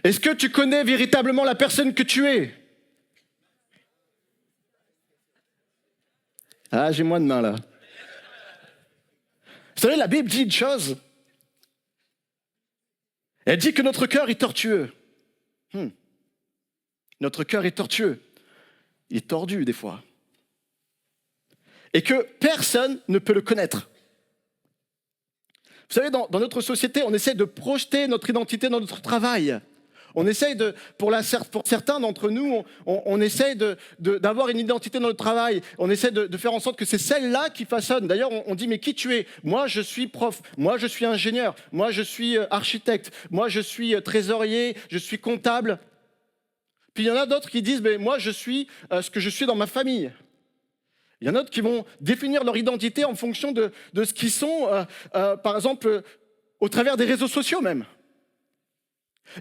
Est-ce que tu connais véritablement la personne que tu es? Ah, j'ai moins de mains là. Vous savez, la Bible dit une chose. Elle dit que notre cœur est tortueux. Notre cœur est tortueux. Il est tordu des fois. Et que personne ne peut le connaître. Vous savez, dans notre société, on essaie de projeter notre identité dans notre travail. On essaye pour certains d'entre nous, on essaye d'avoir une identité dans notre travail. On essaie de faire en sorte que c'est celle-là qui façonne. D'ailleurs, on dit, mais qui tu es? Moi, je suis prof. Moi, je suis ingénieur. Moi, je suis architecte. Moi, je suis trésorier. Je suis comptable. Puis il y en a d'autres qui disent, mais moi, je suis ce que je suis dans ma famille. Il y en a d'autres qui vont définir leur identité en fonction de ce qu'ils sont, par exemple, au travers des réseaux sociaux même.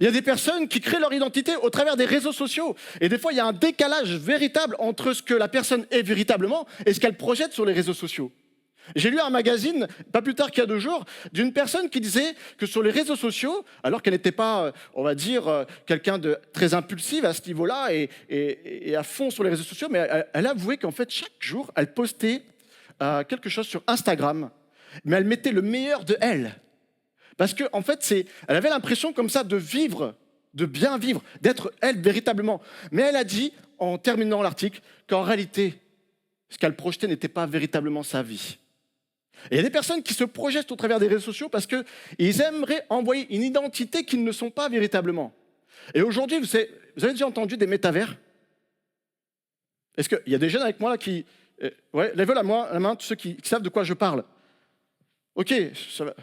Il y a des personnes qui créent leur identité au travers des réseaux sociaux. Et des fois, il y a un décalage véritable entre ce que la personne est véritablement et ce qu'elle projette sur les réseaux sociaux. J'ai lu un magazine, pas plus tard qu'il y a 2 jours, d'une personne qui disait que sur les réseaux sociaux, alors qu'elle n'était pas, on va dire, quelqu'un de très impulsive à ce niveau-là et à fond sur les réseaux sociaux, mais elle avouait qu'en fait, chaque jour, elle postait quelque chose sur Instagram, mais elle mettait le meilleur de elle. Parce qu'en fait, elle avait l'impression comme ça de vivre, de bien vivre, d'être elle véritablement. Mais elle a dit, en terminant l'article, qu'en réalité, ce qu'elle projetait n'était pas véritablement sa vie. Et il y a des personnes qui se projettent au travers des réseaux sociaux parce qu'ils aimeraient envoyer une identité qu'ils ne sont pas véritablement. Et aujourd'hui, vous avez déjà entendu des métavers? Est-ce qu'il y a des jeunes avec moi là qui... ouais, lèvez la main, tous ceux qui savent de quoi je parle. Ok, ça va.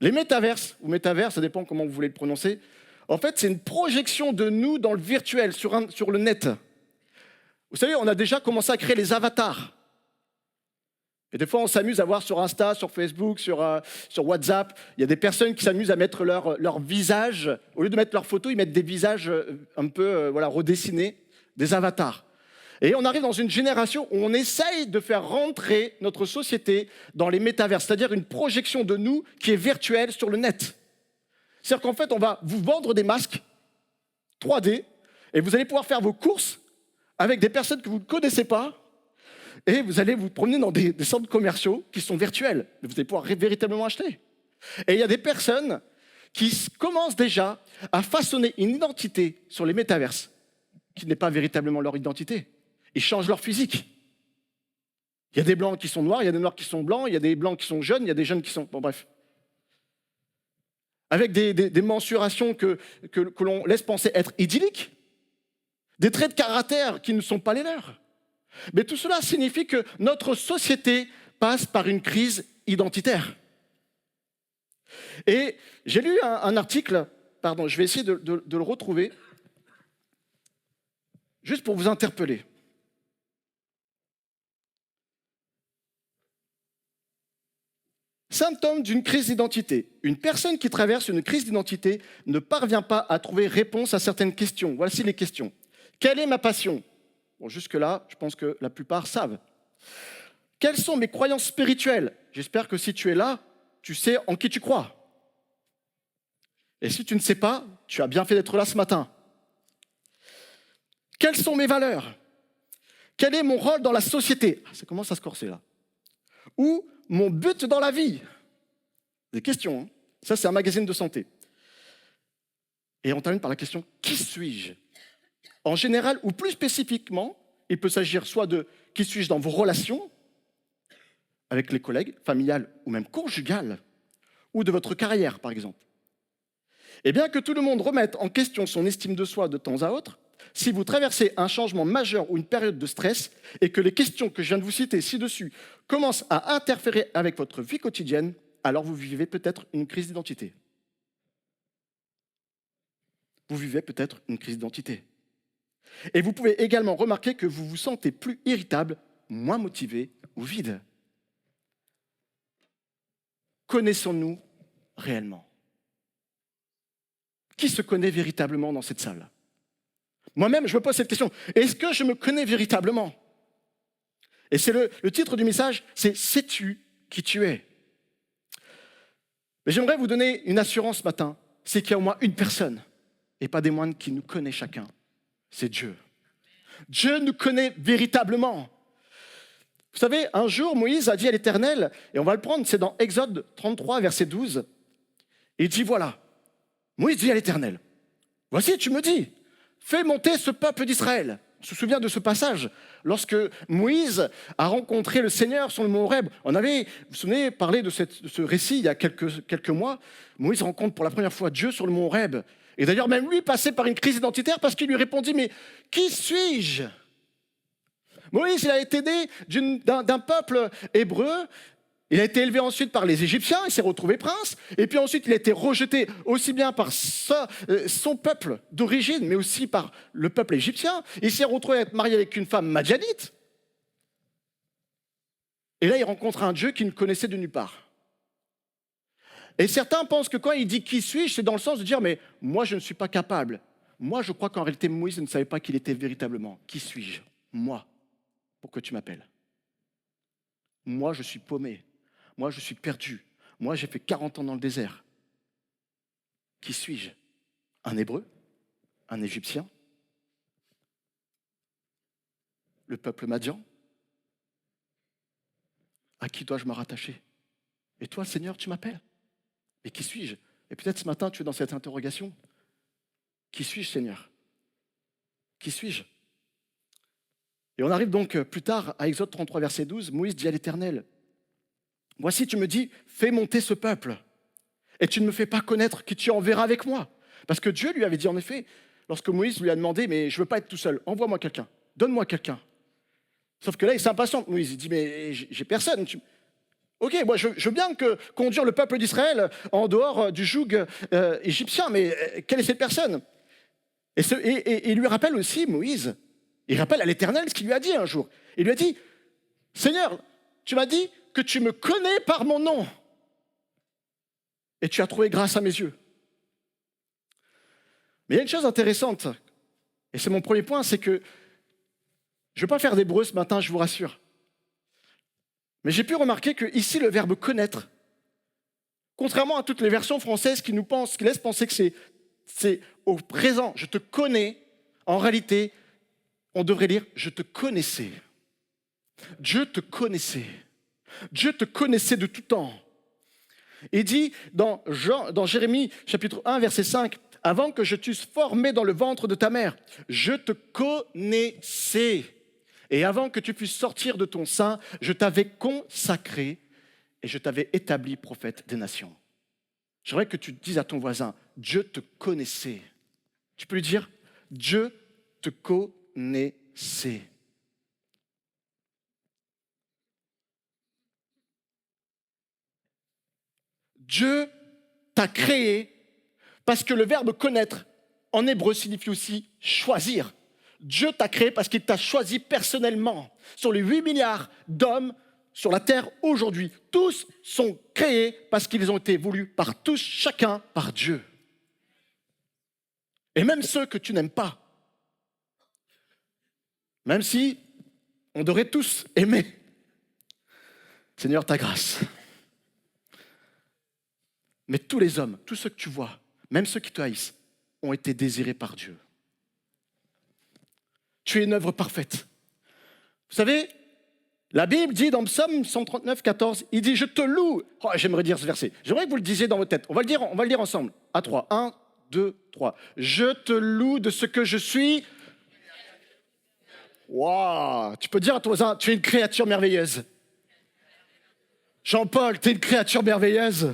Les métaverses, ou métavers, ça dépend comment vous voulez le prononcer, en fait, c'est une projection de nous dans le virtuel, sur le net. Vous savez, on a déjà commencé à créer les avatars. Et des fois, on s'amuse à voir sur Insta, sur Facebook, sur WhatsApp, il y a des personnes qui s'amusent à mettre leur visage, au lieu de mettre leurs photos, ils mettent des visages un peu redessinés, des avatars. Et on arrive dans une génération où on essaye de faire rentrer notre société dans les métavers, c'est-à-dire une projection de nous qui est virtuelle sur le net. C'est-à-dire qu'en fait, on va vous vendre des masques 3D et vous allez pouvoir faire vos courses avec des personnes que vous ne connaissez pas et vous allez vous promener dans des centres commerciaux qui sont virtuels. Mais vous allez pouvoir véritablement acheter. Et il y a des personnes qui commencent déjà à façonner une identité sur les métaverses qui n'est pas véritablement leur identité. Ils changent leur physique. Il y a des blancs qui sont noirs, il y a des noirs qui sont blancs, il y a des blancs qui sont jeunes, il y a des jeunes qui sont... Bon, bref. Avec des mensurations que l'on laisse penser être idylliques, des traits de caractère qui ne sont pas les leurs. Mais tout cela signifie que notre société passe par une crise identitaire. Et j'ai lu un article, pardon, je vais essayer de le retrouver, juste pour vous interpeller. Symptôme d'une crise d'identité. Une personne qui traverse une crise d'identité ne parvient pas à trouver réponse à certaines questions. Voici les questions. Quelle est ma passion? Bon, jusque-là, je pense que la plupart savent. Quelles sont mes croyances spirituelles? J'espère que si tu es là, tu sais en qui tu crois. Et si tu ne sais pas, tu as bien fait d'être là ce matin. Quelles sont mes valeurs? Quel est mon rôle dans la société? Ça commence à se corser là. Ou mon but dans la vie? Des questions, hein. Ça, c'est un magazine de santé. Et on termine par la question, qui suis-je? En général, ou plus spécifiquement, il peut s'agir soit de qui suis-je dans vos relations, avec les collègues, familiales ou même conjugales, ou de votre carrière, par exemple. Et bien que tout le monde remette en question son estime de soi de temps à autre, si vous traversez un changement majeur ou une période de stress et que les questions que je viens de vous citer ci-dessus commencent à interférer avec votre vie quotidienne, alors vous vivez peut-être une crise d'identité. Vous vivez peut-être une crise d'identité. Et vous pouvez également remarquer que vous vous sentez plus irritable, moins motivé ou vide. Connaissons-nous réellement? Qui se connaît véritablement dans cette salle? Moi-même, je me pose cette question. Est-ce que je me connais véritablement? Et c'est le titre du message, c'est « Sais-tu qui tu es ?» Mais j'aimerais vous donner une assurance ce matin, c'est qu'il y a au moins une personne et pas des moindres qui nous connaît chacun. C'est Dieu. Dieu nous connaît véritablement. Vous savez, un jour, Moïse a dit à l'Éternel, et on va le prendre, c'est dans Exode 33, verset 12, et il dit, voilà, Moïse dit à l'Éternel, voici, tu me dis, fais monter ce peuple d'Israël. On se souvient de ce passage, lorsque Moïse a rencontré le Seigneur sur le mont Horeb. On avait, vous vous souvenez, parlé de ce récit il y a quelques mois. Moïse rencontre pour la première fois Dieu sur le mont Horeb. Et d'ailleurs, même lui passait par une crise identitaire parce qu'il lui répondit, mais qui suis-je ? Moïse, il a été né d'un peuple hébreu. Il a été élevé ensuite par les Égyptiens, il s'est retrouvé prince, et puis ensuite il a été rejeté aussi bien par son peuple d'origine, mais aussi par le peuple égyptien. Il s'est retrouvé à être marié avec une femme madjanite. Et là, il rencontre un Dieu qu'il ne connaissait de nulle part. Et certains pensent que quand il dit « qui suis-je », c'est dans le sens de dire « mais moi, je ne suis pas capable ». Moi, je crois qu'en réalité, Moïse ne savait pas qu'il était véritablement. Qui suis-je ? Moi, pour que tu m'appelles. Moi, je suis paumé. Moi, je suis perdu. Moi, j'ai fait 40 ans dans le désert. Qui suis-je ? Un Hébreu ? Un Égyptien ? Le peuple Madian ? À qui dois-je me rattacher ? Et toi, Seigneur, tu m'appelles ? Mais qui suis-je ? Et peut-être ce matin, tu es dans cette interrogation. Qui suis-je, Seigneur ? Qui suis-je ? Et on arrive donc plus tard à Exode 33, verset 12. Moïse dit à l'Éternel, « Voici, tu me dis, fais monter ce peuple, et tu ne me fais pas connaître qui tu enverras avec moi. » Parce que Dieu lui avait dit, en effet, lorsque Moïse lui a demandé, « Mais je ne veux pas être tout seul, envoie-moi quelqu'un, donne-moi quelqu'un. » Sauf que là, il s'impatiente, Moïse. Il dit, « Mais j'ai personne. » Ok, moi je veux bien conduire le peuple d'Israël en dehors du joug égyptien, mais quelle est cette personne ? Et il lui rappelle aussi, Moïse, il rappelle à l'Éternel ce qu'il lui a dit un jour. Il lui a dit, « Seigneur, tu m'as dit que tu me connais par mon nom et tu as trouvé grâce à mes yeux. » Mais il y a une chose intéressante, et c'est mon premier point, c'est que je ne vais pas faire d'hébreu ce matin, je vous rassure. Mais j'ai pu remarquer que ici, le verbe connaître, contrairement à toutes les versions françaises qui laissent penser que c'est au présent, je te connais, en réalité, on devrait lire je te connaissais. Dieu te connaissait. Dieu te connaissait de tout temps. Il dit dans Jérémie chapitre 1, verset 5, « Avant que je t'eusse formé dans le ventre de ta mère, je te connaissais. Et avant que tu puisses sortir de ton sein, je t'avais consacré et je t'avais établi prophète des nations. » J'aimerais que tu dises à ton voisin, Dieu te connaissait. Tu peux lui dire, Dieu te connaissait. Dieu t'a créé parce que le verbe connaître en hébreu signifie aussi choisir. Dieu t'a créé parce qu'il t'a choisi personnellement. Sur les 8 milliards d'hommes sur la terre aujourd'hui, tous sont créés parce qu'ils ont été voulus par tous, chacun par Dieu. Et même ceux que tu n'aimes pas. Même si on devrait tous aimer. Seigneur, ta grâce. Mais tous les hommes, tous ceux que tu vois, même ceux qui te haïssent, ont été désirés par Dieu. Tu es une œuvre parfaite. Vous savez, la Bible dit dans Psaume 139, 14, il dit « Je te loue ». Oh, j'aimerais dire ce verset. J'aimerais que vous le disiez dans votre tête. On va le dire ensemble. À 3. 1, 2, 3. « Je te loue de ce que je suis. » Waouh. Tu peux dire à ton voisin, tu es une créature merveilleuse. Jean-Paul, tu es une créature merveilleuse.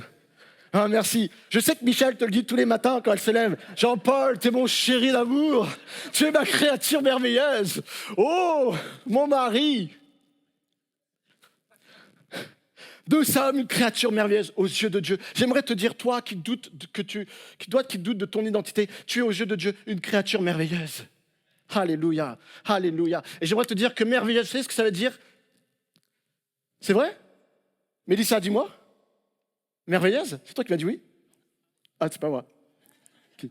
Ah, merci. Je sais que Michel te le dit tous les matins quand elle se lève. Jean-Paul, tu es mon chéri d'amour. Tu es ma créature merveilleuse. Oh, mon mari. Nous sommes une créature merveilleuse aux yeux de Dieu. J'aimerais te dire, toi qui doutes de ton identité, tu es aux yeux de Dieu une créature merveilleuse. Alléluia, alléluia. Et j'aimerais te dire que merveilleuse, tu sais ce que ça veut dire ? C'est vrai ? Mélissa, dis-moi. Merveilleuse ? C'est toi qui m'as dit oui ? Ah, c'est pas moi. Okay.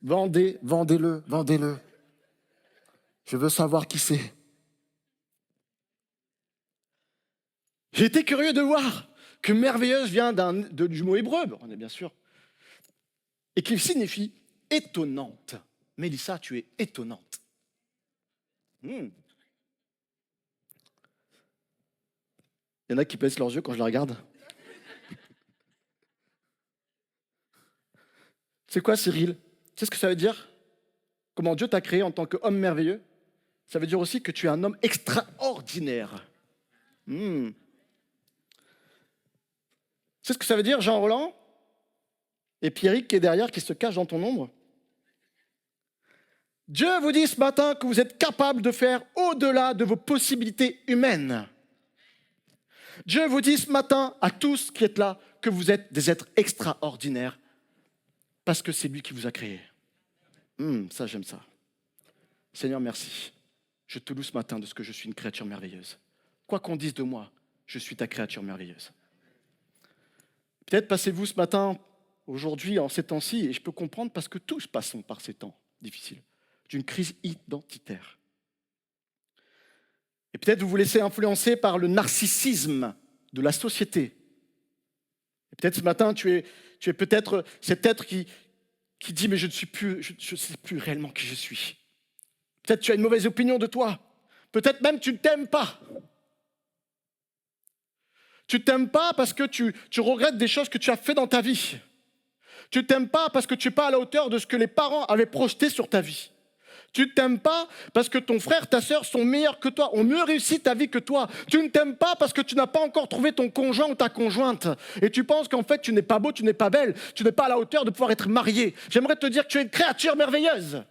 Vendez-le. Je veux savoir qui c'est. J'ai été curieux de voir que merveilleuse vient du mot hébreu, on est bien sûr, et qui signifie étonnante. Mélissa, tu es étonnante. Il y en a qui baissent leurs yeux quand je la regarde. C'est quoi, Cyril? Tu sais ce que ça veut dire? Comment Dieu t'a créé en tant qu'homme merveilleux? Ça veut dire aussi que tu es un homme extraordinaire. C'est ce que ça veut dire, Jean-Roland? Et Pierrick qui est derrière, qui se cache dans ton ombre? Dieu vous dit ce matin que vous êtes capable de faire au-delà de vos possibilités humaines. Dieu vous dit ce matin à tous qui êtes là que vous êtes des êtres extraordinaires parce que c'est lui qui vous a créé. Ça, j'aime ça. Seigneur, merci. Je te loue ce matin de ce que je suis une créature merveilleuse. Quoi qu'on dise de moi, je suis ta créature merveilleuse. Peut-être passez-vous ce matin, aujourd'hui, en ces temps-ci, et je peux comprendre parce que tous passons par ces temps difficiles, d'une crise identitaire. Et peut-être vous vous laissez influencer par le narcissisme de la société. Et peut-être ce matin, tu es peut-être cet être qui dit « mais je ne sais plus réellement qui je suis ». Peut-être tu as une mauvaise opinion de toi. Peut-être même tu ne t'aimes pas. Tu ne t'aimes pas parce que tu regrettes des choses que tu as fait dans ta vie. Tu ne t'aimes pas parce que tu n'es pas à la hauteur de ce que les parents avaient projeté sur ta vie. Tu ne t'aimes pas parce que ton frère, ta sœur sont meilleurs que toi, ont mieux réussi ta vie que toi. Tu ne t'aimes pas parce que tu n'as pas encore trouvé ton conjoint ou ta conjointe. Et tu penses qu'en fait, tu n'es pas beau, tu n'es pas belle, tu n'es pas à la hauteur de pouvoir être marié. J'aimerais te dire que tu es une créature merveilleuse.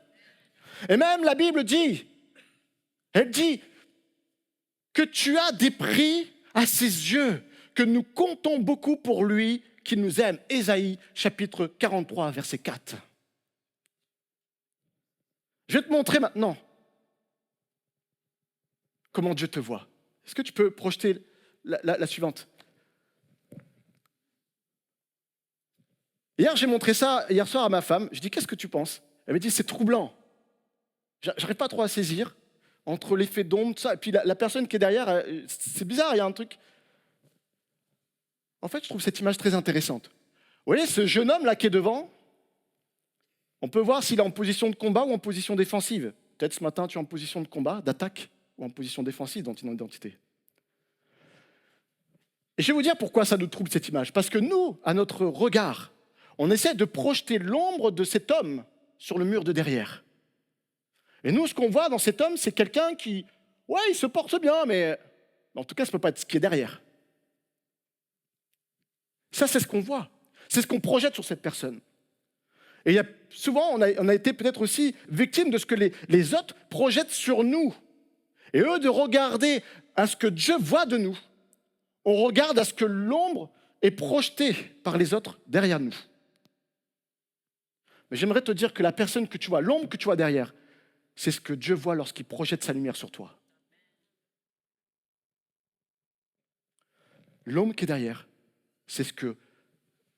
Et même la Bible dit, elle dit que tu as des prix à ses yeux, que nous comptons beaucoup pour lui qui nous aime. Ésaïe, chapitre 43, verset 4. Je vais te montrer maintenant comment Dieu te voit. Est-ce que tu peux projeter la suivante? Hier, j'ai montré ça hier soir à ma femme. Je dis, qu'est-ce que tu penses? Elle m'a dit, c'est troublant. J'arrive pas trop à saisir entre l'effet d'ombre, tout ça, et puis la personne qui est derrière, c'est bizarre, il y a un truc. En fait, je trouve cette image très intéressante. Vous voyez, ce jeune homme là qui est devant, on peut voir s'il est en position de combat ou en position défensive. Peut-être ce matin, tu es en position de combat, d'attaque, ou en position défensive dans ton identité. Et je vais vous dire pourquoi ça nous trouble cette image. Parce que nous, à notre regard, on essaie de projeter l'ombre de cet homme sur le mur de derrière. Et nous, ce qu'on voit dans cet homme, c'est quelqu'un qui, ouais, il se porte bien, mais en tout cas, ça ne peut pas être ce qui est derrière. Ça, c'est ce qu'on voit. C'est ce qu'on projette sur cette personne. Et souvent, on a été peut-être aussi victime de ce que les autres projettent sur nous. Et eux, de regarder à ce que Dieu voit de nous, on regarde à ce que l'ombre est projetée par les autres derrière nous. Mais j'aimerais te dire que la personne que tu vois, l'ombre que tu vois derrière, c'est ce que Dieu voit lorsqu'il projette sa lumière sur toi. L'ombre qui est derrière, c'est ce que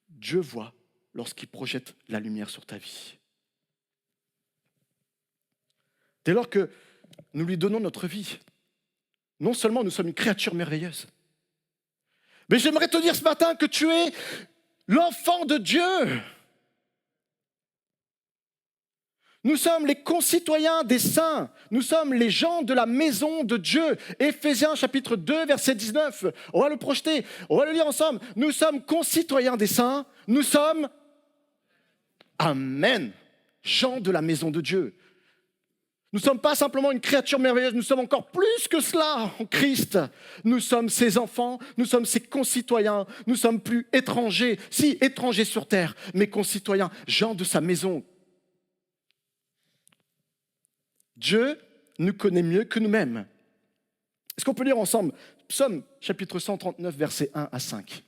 Dieu voit lorsqu'il projette la lumière sur ta vie. Dès lors que nous lui donnons notre vie, non seulement nous sommes une créature merveilleuse, mais j'aimerais te dire ce matin que tu es l'enfant de Dieu. Nous sommes les concitoyens des saints. Nous sommes les gens de la maison de Dieu. Éphésiens chapitre 2, verset 19. On va le projeter, on va le lire ensemble. Nous sommes concitoyens des saints. Nous sommes, amen, gens de la maison de Dieu. Nous ne sommes pas simplement une créature merveilleuse, nous sommes encore plus que cela en Christ. Nous sommes ses enfants, nous sommes ses concitoyens, nous sommes plus étrangers, si étrangers sur terre, mais concitoyens, gens de sa maison. Dieu nous connaît mieux que nous-mêmes. Est-ce qu'on peut lire ensemble Psaume chapitre 139, versets 1 à 5.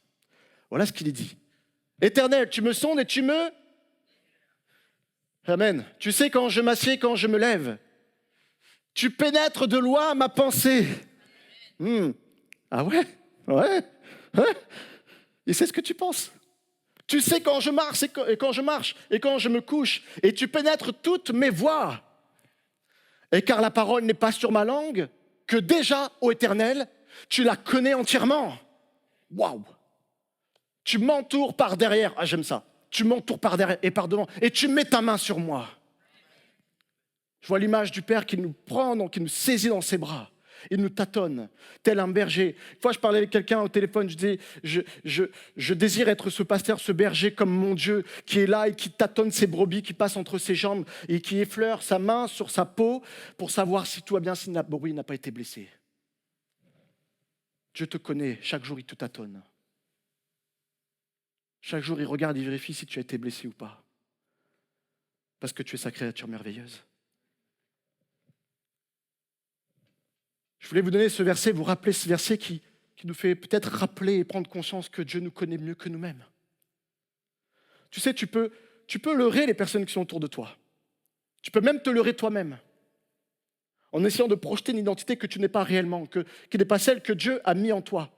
Voilà ce qu'il est dit. Éternel, tu me sondes et tu me... Amen. Tu sais quand je m'assieds, quand je me lève. Tu pénètres de loin ma pensée. Ah ouais. Il sait ce que tu penses. Tu sais quand je marche et quand je marche et quand je me couche. Et tu pénètres toutes mes voies. Et car la parole n'est pas sur ma langue, que déjà, ô Éternel, tu la connais entièrement. Waouh! Tu m'entoures par derrière. Ah, j'aime ça. tu m'entoures par derrière et par devant, et tu mets ta main sur moi. Je vois l'image du Père qui nous prend, donc qui nous saisit dans ses bras. Il nous tâtonne, tel un berger. Une fois, je parlais avec quelqu'un au téléphone, je disais, je désire être ce pasteur, ce berger comme mon Dieu, qui est là et qui tâtonne ses brebis, qui passe entre ses jambes et qui effleure sa main sur sa peau pour savoir si tout va bien, si la brebis n'a pas été blessée. Dieu te connaît, chaque jour il te tâtonne. Chaque jour il regarde, il vérifie si tu as été blessé ou pas. Parce que tu es sa créature merveilleuse. Je voulais vous donner ce verset, vous rappeler ce verset qui nous fait peut-être rappeler et prendre conscience que Dieu nous connaît mieux que nous-mêmes. Tu sais, tu peux leurrer les personnes qui sont autour de toi. Tu peux même te leurrer toi-même en essayant de projeter une identité que tu n'es pas réellement, qui n'est pas celle que Dieu a mis en toi.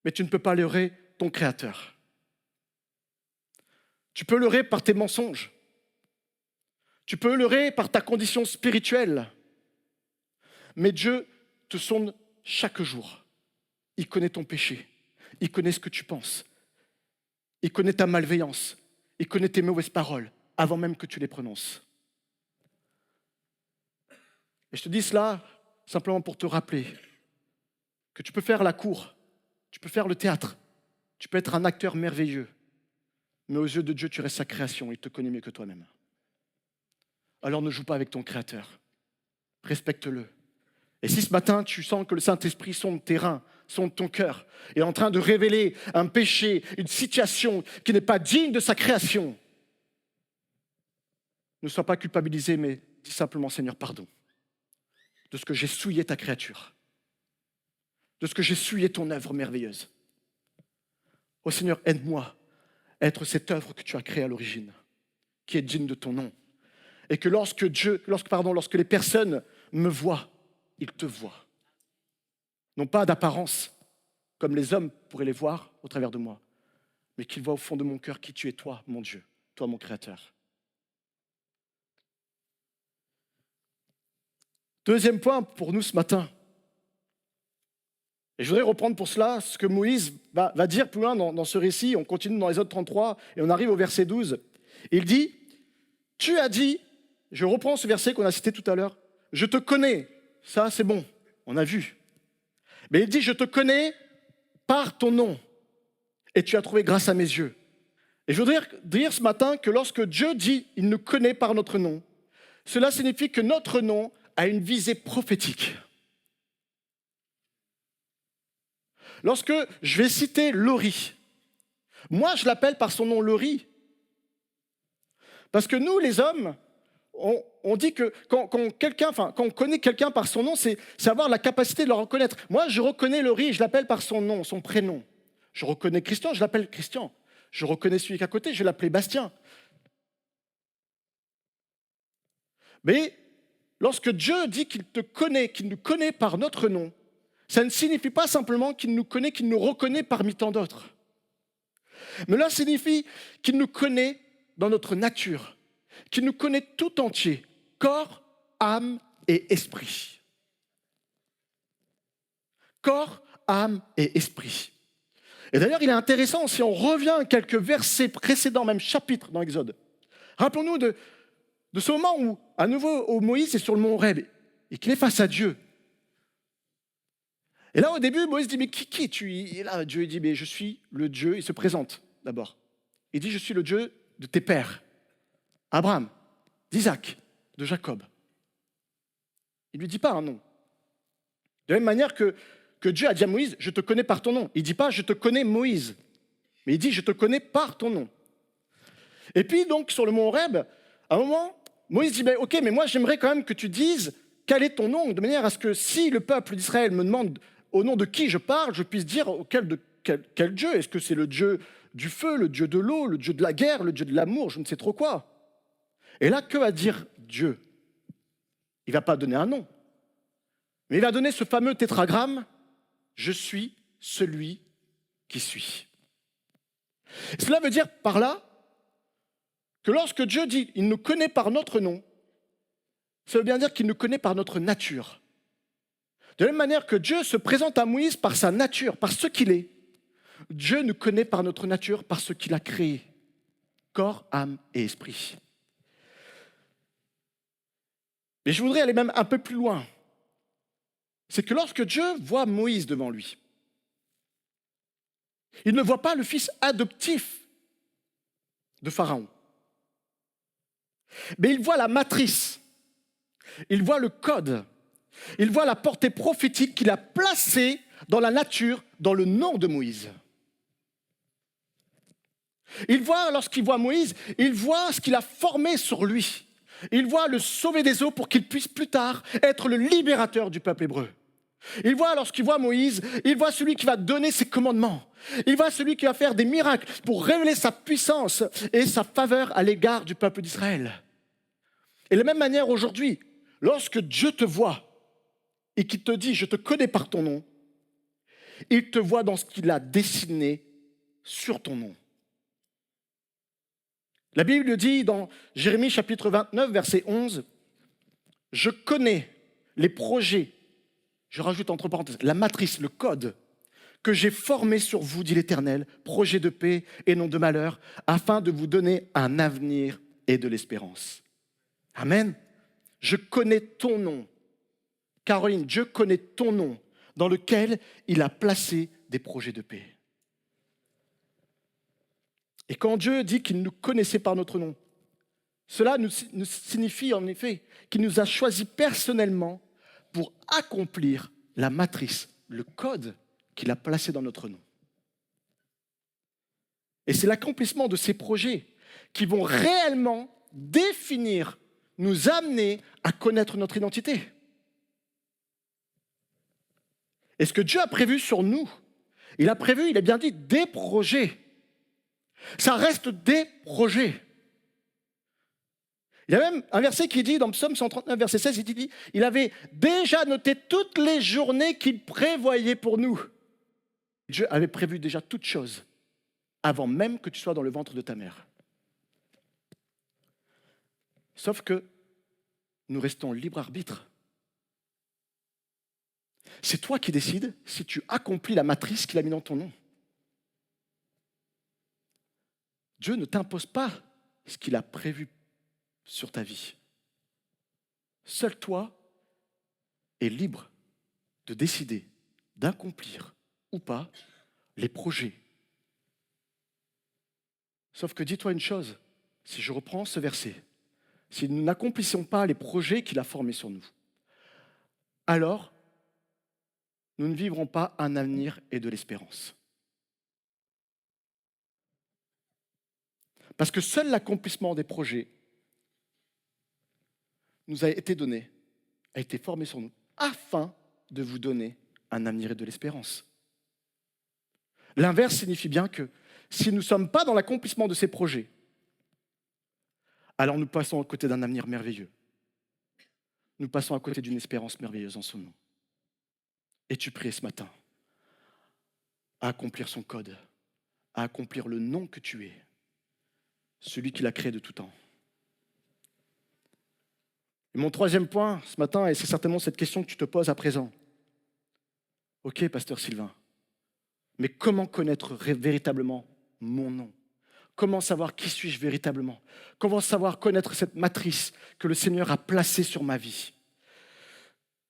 Mais tu ne peux pas leurrer ton Créateur. Tu peux leurrer par tes mensonges. Tu peux leurrer par ta condition spirituelle. Mais Dieu te sonde chaque jour. Il connaît ton péché. Il connaît ce que tu penses. Il connaît ta malveillance. Il connaît tes mauvaises paroles avant même que tu les prononces. Et je te dis cela simplement pour te rappeler que tu peux faire la cour, tu peux faire le théâtre, tu peux être un acteur merveilleux, mais aux yeux de Dieu, tu restes sa création. Il te connaît mieux que toi-même. Alors ne joue pas avec ton Créateur. Respecte-le. Et si ce matin, tu sens que le Saint-Esprit sonde tes reins, sonde ton cœur, est en train de révéler un péché, une situation qui n'est pas digne de sa création, ne sois pas culpabilisé, mais dis simplement, Seigneur, pardon, de ce que j'ai souillé ta créature, de ce que j'ai souillé ton œuvre merveilleuse. Oh Seigneur, aide-moi à être cette œuvre que tu as créée à l'origine, qui est digne de ton nom. Et que lorsque les personnes me voient, ils te voient. Non pas d'apparence, comme les hommes pourraient les voir au travers de moi, mais qu'ils voient au fond de mon cœur qui tu es, toi, mon Dieu, toi, mon Créateur. Deuxième point pour nous ce matin. Et je voudrais reprendre pour cela ce que Moïse va dire plus loin dans ce récit. On continue dans Exode 33 et on arrive au verset 12. Il dit, tu as dit, je reprends ce verset qu'on a cité tout à l'heure, je te connais. Ça, c'est bon, on a vu. Mais il dit, je te connais par ton nom et tu as trouvé grâce à mes yeux. Et je voudrais dire ce matin que lorsque Dieu dit, il nous connaît par notre nom, cela signifie que notre nom a une visée prophétique. Lorsque je vais citer Laurie, moi je l'appelle par son nom Laurie. Parce que nous, les hommes, on dit que quand on connaît quelqu'un par son nom, c'est avoir la capacité de le reconnaître. Moi, je reconnais Laurie, je l'appelle par son nom, son prénom. Je reconnais Christian, je l'appelle Christian. Je reconnais celui qui est à côté, je vais l'appeler Bastien. Mais lorsque Dieu dit qu'il te connaît, qu'il nous connaît par notre nom, ça ne signifie pas simplement qu'il nous connaît, qu'il nous reconnaît parmi tant d'autres. Mais là, ça signifie qu'il nous connaît dans notre nature, qu'il nous connaît tout entier, corps, âme et esprit. Corps, âme et esprit. Et d'ailleurs, il est intéressant, si on revient à quelques versets précédents, même chapitres dans l'Exode, rappelons-nous de ce moment où, à nouveau, Moïse est sur le mont Horeb et qu'il est face à Dieu. Et là, au début, Moïse dit, mais qui tu es? Et là, Dieu dit, mais je suis le Dieu. Il se présente d'abord. Il dit, je suis le Dieu de tes pères, Abraham, d'Isaac, de Jacob. Il ne lui dit pas un nom. De la même manière que Dieu a dit à Moïse, je te connais par ton nom. Il ne dit pas, je te connais Moïse. Mais il dit, je te connais par ton nom. Et puis, donc, sur le mont Horeb, à un moment, Moïse dit, ok, mais moi, j'aimerais quand même que tu dises quel est ton nom, de manière à ce que si le peuple d'Israël me demande au nom de qui je parle, je puisse dire quel Dieu. Est-ce que c'est le Dieu du feu, le Dieu de l'eau, le Dieu de la guerre, le Dieu de l'amour, je ne sais trop quoi. Et là, que va dire Dieu? Il ne va pas donner un nom, mais il va donner ce fameux tétragramme, je suis celui qui suis. Cela veut dire par là que lorsque Dieu dit il nous connaît par notre nom, ça veut bien dire qu'il nous connaît par notre nature. De la même manière que Dieu se présente à Moïse par sa nature, par ce qu'il est. Dieu nous connaît par notre nature, par ce qu'il a créé, corps, âme et esprit. Mais je voudrais aller même un peu plus loin. C'est que lorsque Dieu voit Moïse devant lui, il ne voit pas le fils adoptif de Pharaon, mais il voit la matrice, il voit le code, il voit la portée prophétique qu'il a placée dans la nature, dans le nom de Moïse. Il voit, lorsqu'il voit Moïse, il voit ce qu'il a formé sur lui. Il voit le sauver des eaux pour qu'il puisse plus tard être le libérateur du peuple hébreu. Il voit, lorsqu'il voit Moïse, il voit celui qui va donner ses commandements. Il voit celui qui va faire des miracles pour révéler sa puissance et sa faveur à l'égard du peuple d'Israël. Et de la même manière aujourd'hui, lorsque Dieu te voit et qu'il te dit « je te connais par ton nom », il te voit dans ce qu'il a dessiné sur ton nom. La Bible dit dans Jérémie chapitre 29, verset 11, « Je connais les projets », je rajoute entre parenthèses, la matrice, le code, que j'ai formé sur vous, dit l'Éternel, projet de paix et non de malheur, afin de vous donner un avenir et de l'espérance. Amen. Je connais ton nom. Caroline, Dieu connaît ton nom, dans lequel il a placé des projets de paix. Et quand Dieu dit qu'il nous connaissait par notre nom, cela nous signifie en effet qu'il nous a choisis personnellement pour accomplir la matrice, le code qu'il a placé dans notre nom. Et c'est l'accomplissement de ces projets qui vont réellement définir, nous amener à connaître notre identité. Et ce que Dieu a prévu sur nous, il a prévu, il a bien dit, des projets. Ça reste des projets. Il y a même un verset qui dit, dans Psaume 139, verset 16, il dit, il avait déjà noté toutes les journées qu'il prévoyait pour nous. Dieu avait prévu déjà toutes choses avant même que tu sois dans le ventre de ta mère. Sauf que nous restons libre arbitre. C'est toi qui décides si tu accomplis la matrice qu'il a mis dans ton nom. Dieu ne t'impose pas ce qu'il a prévu sur ta vie. Seul toi es libre de décider d'accomplir ou pas les projets. Sauf que dis-toi une chose, si je reprends ce verset, si nous n'accomplissons pas les projets qu'il a formés sur nous, alors nous ne vivrons pas un avenir et de l'espérance. Parce que seul l'accomplissement des projets nous a été donné, a été formé sur nous, afin de vous donner un avenir et de l'espérance. L'inverse signifie bien que si nous ne sommes pas dans l'accomplissement de ces projets, alors nous passons à côté d'un avenir merveilleux. Nous passons à côté d'une espérance merveilleuse en son nom. Es-tu prêt ce matin à accomplir son code, à accomplir le nom que tu es, celui qu'il a créé de tout temps? Et mon troisième point ce matin, et c'est certainement cette question que tu te poses à présent. Ok, pasteur Sylvain, mais comment connaître véritablement mon nom? Comment savoir qui suis-je véritablement? Comment savoir connaître cette matrice que le Seigneur a placée sur ma vie?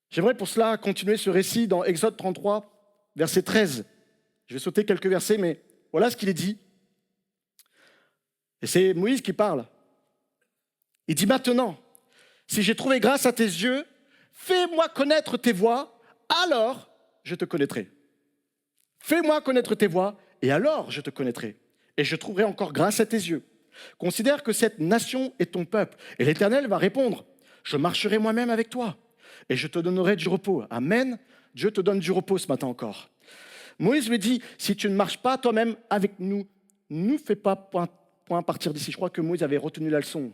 J'aimerais pour cela continuer ce récit dans Exode 33, verset 13. Je vais sauter quelques versets, mais voilà ce qu'il est dit. Et c'est Moïse qui parle. Il dit maintenant, si j'ai trouvé grâce à tes yeux, fais-moi connaître tes voies, alors je te connaîtrai. Fais-moi connaître tes voies, et alors je te connaîtrai. Et je trouverai encore grâce à tes yeux. Considère que cette nation est ton peuple. Et l'Éternel va répondre, je marcherai moi-même avec toi, et je te donnerai du repos. Amen. Dieu te donne du repos ce matin encore. Moïse lui dit, si tu ne marches pas toi-même avec nous, ne fais pas point à partir d'ici. Je crois que Moïse avait retenu la leçon.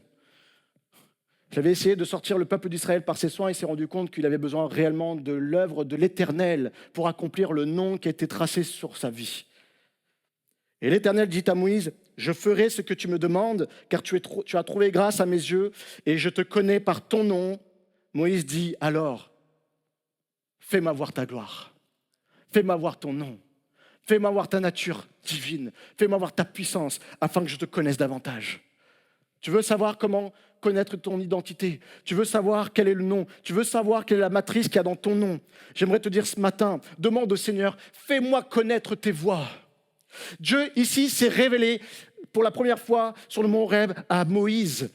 J'avais essayé de sortir le peuple d'Israël par ses soins, il s'est rendu compte qu'il avait besoin réellement de l'œuvre de l'Éternel pour accomplir le nom qui a été tracé sur sa vie. Et l'Éternel dit à Moïse, je ferai ce que tu me demandes, car tu as trouvé grâce à mes yeux, et je te connais par ton nom. Moïse dit, alors, fais-moi voir ta gloire, fais-moi voir ton nom, Fais-moi voir ta nature divine. Fais-moi voir ta puissance afin que je te connaisse davantage. Tu veux savoir comment connaître ton identité. Tu veux savoir quel est le nom. Tu veux savoir quelle est la matrice qu'il y a dans ton nom. J'aimerais te dire ce matin, demande au Seigneur, fais-moi connaître tes voies. Dieu, ici, s'est révélé pour la première fois sur le mont Horeb à Moïse.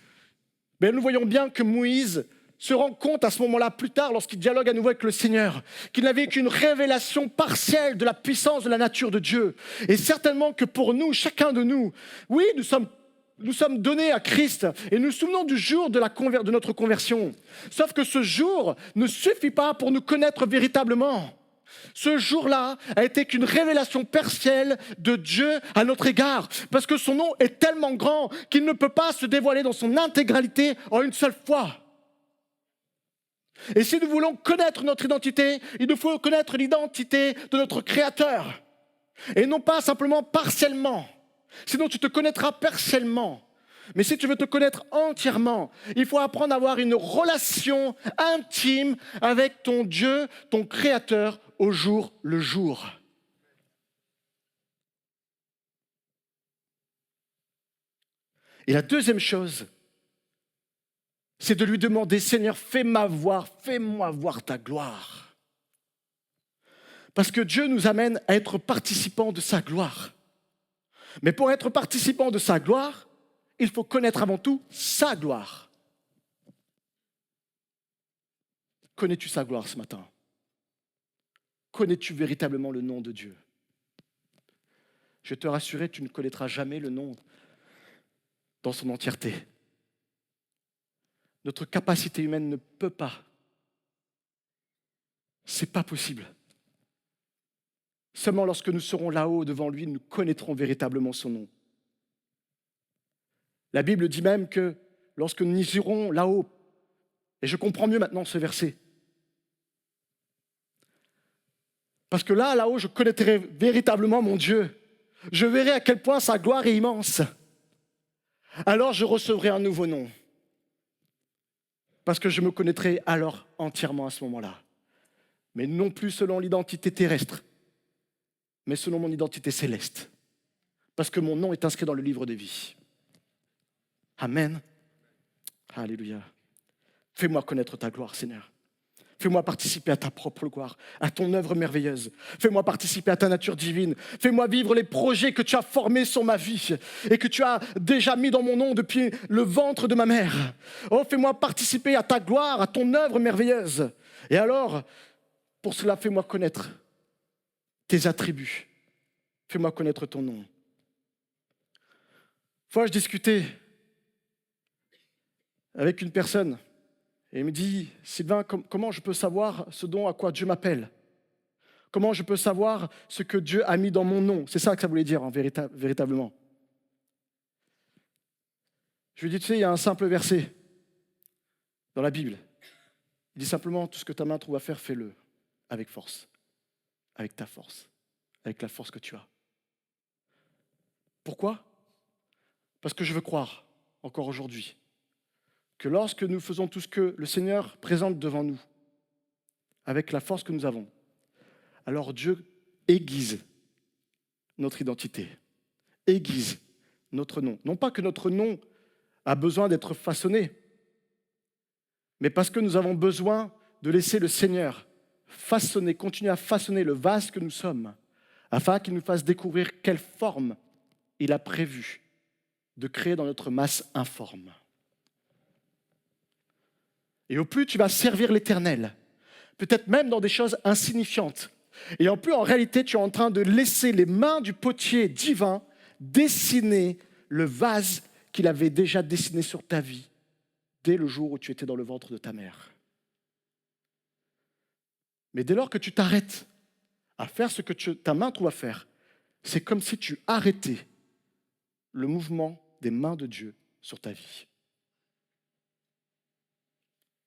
Mais nous voyons bien que Moïse se rend compte à ce moment-là, plus tard, lorsqu'il dialogue à nouveau avec le Seigneur, qu'il n'avait qu'une révélation partielle de la puissance de la nature de Dieu. Et certainement que pour nous, chacun de nous, oui, nous sommes donnés à Christ et nous nous souvenons du jour de notre conversion. Sauf que ce jour ne suffit pas pour nous connaître véritablement. Ce jour-là a été qu'une révélation partielle de Dieu à notre égard. Parce que son nom est tellement grand qu'il ne peut pas se dévoiler dans son intégralité en une seule fois. Et si nous voulons connaître notre identité, il nous faut connaître l'identité de notre Créateur. Et non pas simplement partiellement. Sinon tu te connaîtras partiellement. Mais si tu veux te connaître entièrement, il faut apprendre à avoir une relation intime avec ton Dieu, ton Créateur, au jour le jour. Et la deuxième chose, c'est de lui demander, Seigneur, fais-moi voir ta gloire. Parce que Dieu nous amène à être participants de sa gloire. Mais pour être participant de sa gloire, il faut connaître avant tout sa gloire. Connais-tu sa gloire ce matin? Connais-tu véritablement le nom de Dieu? Je vais te rassurer, tu ne connaîtras jamais le nom dans son entièreté. Notre capacité humaine ne peut pas. C'est pas possible. Seulement lorsque nous serons là-haut devant lui, nous connaîtrons véritablement son nom. La Bible dit même que lorsque nous irons là-haut, et je comprends mieux maintenant ce verset, parce que là-haut, je connaîtrai véritablement mon Dieu. Je verrai à quel point sa gloire est immense. Alors je recevrai un nouveau nom. Parce que je me connaîtrai alors entièrement à ce moment-là. Mais non plus selon l'identité terrestre, mais selon mon identité céleste. Parce que mon nom est inscrit dans le livre des vies. Amen. Alléluia. Fais-moi connaître ta gloire, Seigneur. Fais-moi participer à ta propre gloire, à ton œuvre merveilleuse. Fais-moi participer à ta nature divine. Fais-moi vivre les projets que tu as formés sur ma vie et que tu as déjà mis dans mon nom depuis le ventre de ma mère. Oh, fais-moi participer à ta gloire, à ton œuvre merveilleuse. Et alors, pour cela, fais-moi connaître tes attributs. Fais-moi connaître ton nom. Une fois, je discutais avec une personne. Et il me dit, Sylvain, comment je peux savoir ce dont à quoi Dieu m'appelle? Comment je peux savoir ce que Dieu a mis dans mon nom? C'est ça que ça voulait dire, véritablement. Je lui ai dit, tu sais, il y a un simple verset dans la Bible. Il dit simplement, tout ce que ta main trouve à faire, fais-le avec force, avec ta force, avec la force que tu as. Pourquoi? Parce que je veux croire, encore aujourd'hui, que lorsque nous faisons tout ce que le Seigneur présente devant nous, avec la force que nous avons, alors Dieu aiguise notre identité, aiguise notre nom. Non pas que notre nom a besoin d'être façonné, mais parce que nous avons besoin de laisser le Seigneur façonner, continuer à façonner le vase que nous sommes, afin qu'il nous fasse découvrir quelle forme il a prévu de créer dans notre masse informe. Et au plus tu vas servir l'Éternel, peut-être même dans des choses insignifiantes, et en plus en réalité tu es en train de laisser les mains du potier divin dessiner le vase qu'il avait déjà dessiné sur ta vie dès le jour où tu étais dans le ventre de ta mère. Mais dès lors que tu t'arrêtes à faire ce que ta main trouve à faire, c'est comme si tu arrêtais le mouvement des mains de Dieu sur ta vie.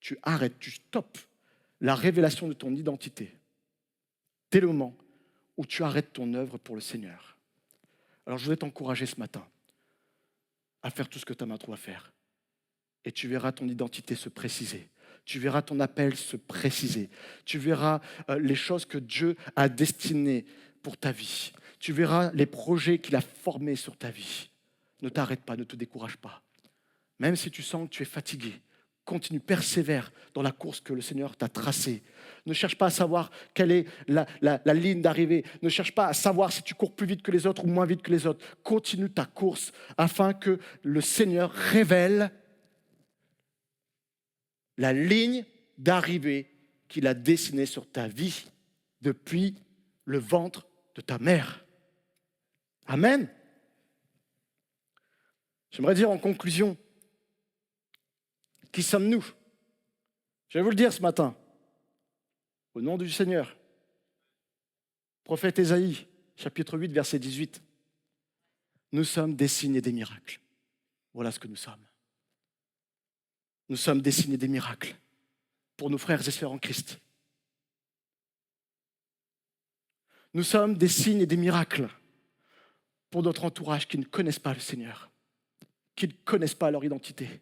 Tu arrêtes, tu stoppes la révélation de ton identité dès le moment où tu arrêtes ton œuvre pour le Seigneur. Alors je voudrais t'encourager ce matin à faire tout ce que ta main trouve à faire. Et tu verras ton identité se préciser. Tu verras ton appel se préciser. Tu verras les choses que Dieu a destinées pour ta vie. Tu verras les projets qu'il a formés sur ta vie. Ne t'arrête pas, ne te décourage pas. Même si tu sens que tu es fatigué, continue, persévère dans la course que le Seigneur t'a tracée. Ne cherche pas à savoir quelle est la ligne d'arrivée. Ne cherche pas à savoir si tu cours plus vite que les autres ou moins vite que les autres. Continue ta course afin que le Seigneur révèle la ligne d'arrivée qu'il a dessinée sur ta vie depuis le ventre de ta mère. Amen. J'aimerais dire en conclusion, qui sommes-nous? Je vais vous le dire ce matin, au nom du Seigneur. Prophète Ésaïe, chapitre 8, verset 18. Nous sommes des signes et des miracles. Voilà ce que nous sommes. Nous sommes des signes et des miracles pour nos frères et sœurs en Christ. Nous sommes des signes et des miracles pour notre entourage qui ne connaissent pas le Seigneur, qui ne connaissent pas leur identité.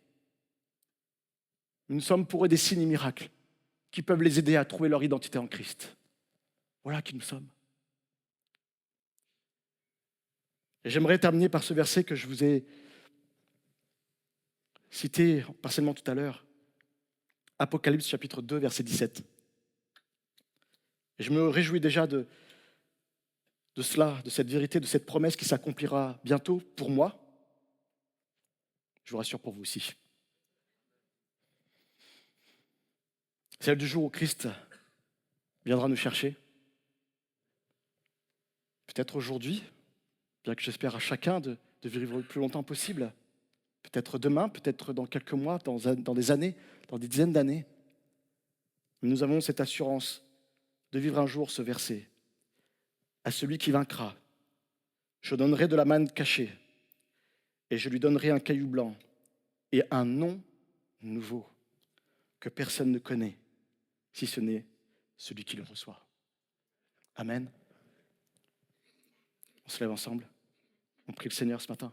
Nous sommes pour eux des signes et miracles qui peuvent les aider à trouver leur identité en Christ. Voilà qui nous sommes. Et j'aimerais terminer par ce verset que je vous ai cité partiellement tout à l'heure. Apocalypse chapitre 2, verset 17. Et je me réjouis déjà de cela, de cette vérité, de cette promesse qui s'accomplira bientôt pour moi. Je vous rassure pour vous aussi. Celle du jour où Christ viendra nous chercher. Peut-être aujourd'hui, bien que j'espère à chacun de vivre le plus longtemps possible. Peut-être demain, peut-être dans quelques mois, dans des années, dans des dizaines d'années. Nous avons cette assurance de vivre un jour ce verset. À celui qui vaincra, je donnerai de la manne cachée et je lui donnerai un caillou blanc et un nom nouveau que personne ne connaît, si ce n'est celui qui le reçoit. Amen. On se lève ensemble. On prie le Seigneur ce matin.